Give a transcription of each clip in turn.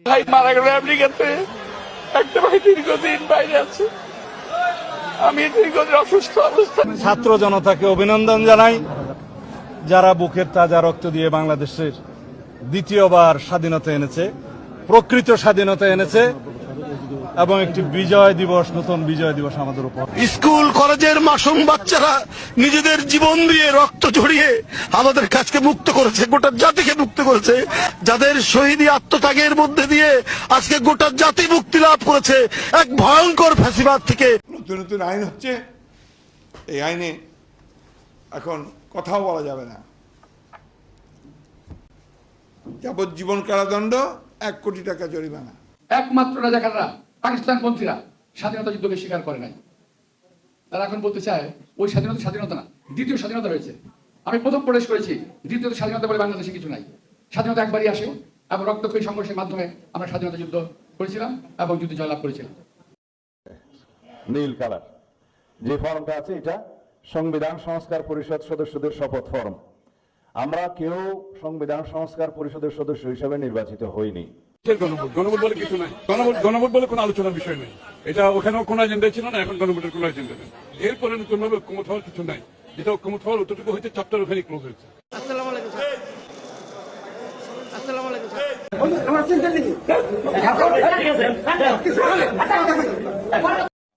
ভাই মারা গেল আমেরিকাতে, একটা ভাই দীর্ঘদিন বাইরে আছে, আমি দীর্ঘদিন অসুস্থ অবস্থা। ছাত্র জনতাকে অভিনন্দন জানাই, যারা বুকের তাজা রক্ত দিয়ে বাংলাদেশের দ্বিতীয়বার স্বাধীনতা এনেছে, প্রকৃত স্বাধীনতা এনেছে এবং একটি বিজয় দিবস, নতুন বিজয় দিবস আমাদের উপর। স্কুল কলেজের মাসুম বাচ্চারা নিজেদের জীবন দিয়ে রক্ত ঝরিয়ে আমাদের কাছকে মুক্ত করেছে, গোটা জাতিকে মুক্ত করেছে, যাদের শহীদী আত্মত্যাগের মধ্যে দিয়ে আজকে গোটা জাতি মুক্তি লাভ করেছে এক ভয়ঙ্কর ফ্যাসিবাদ থেকে। নতুন নতুন আইন হচ্ছে, এই আইনে এখন কথাও বলা যাবে না। যাবজ্জীবন কারাদণ্ড, 1 কোটি টাকা জরিমানা। একমাত্র রাজাকাররা, পাকিস্তানপন্থীরা স্বাধীনতা যুদ্ধকে স্বীকার করে নাই। তারা এখন বলতে চায় ওই স্বাধীনতা না, দ্বিতীয় স্বাধীনতা হয়েছে। আমি প্রথম প্রবেশ করেছি, দ্বিতীয় স্বাধীনতা বলে বাংলাদেশে কিছু নাই। স্বাধীনতা একবারই আসে এবং রক্তক্ষয়ী সংঘর্ষের মাধ্যমে আমরা স্বাধীনতা যুদ্ধ করেছিলাম এবং যুদ্ধে জয়লাভ করেছিলাম। নীল কালার যে ফর্মটা আছে, এটা সংবিধান সংস্কার পরিষদ সদস্যদের শপথ ফর্ম। আমরা কেউ সংবিধান সংস্কার পরিষদের সদস্য হিসেবে নির্বাচিত হইনি। গণভোট বলে কিছু নাই, গণভোট বলে কোনো আলোচনার বিষয় নেই। এটা ওখানেও কোনো এজেন্ডা ছিল না, এখন গণভোটের কোনো এজেন্ডা নেই। এরপরে নতুন ভাবে ঐক্যমত হওয়ার কিছু নাই। যেটা ঐক্যমত হওয়ার অতটুকু হয়েছে, চ্যাপ্টার ওখানে ক্লোজ হয়েছে।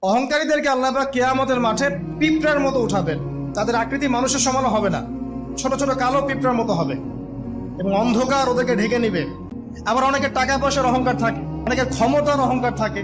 অহংকারীদেরকে আল্লাহ পাক কিয়ামতের মাঠে পিঁপড়ার মতো উঠাবেন। তাদের আকৃতি মানুষের সমান হবে না, ছোট ছোট কালো পিঁপড়ার মতো হবে এবং অন্ধকার ওদেরকে ঢেকে নিবে। আবার অনেকের টাকা পয়সার অহংকার থাকে, অনেকের ক্ষমতার অহংকার থাকে,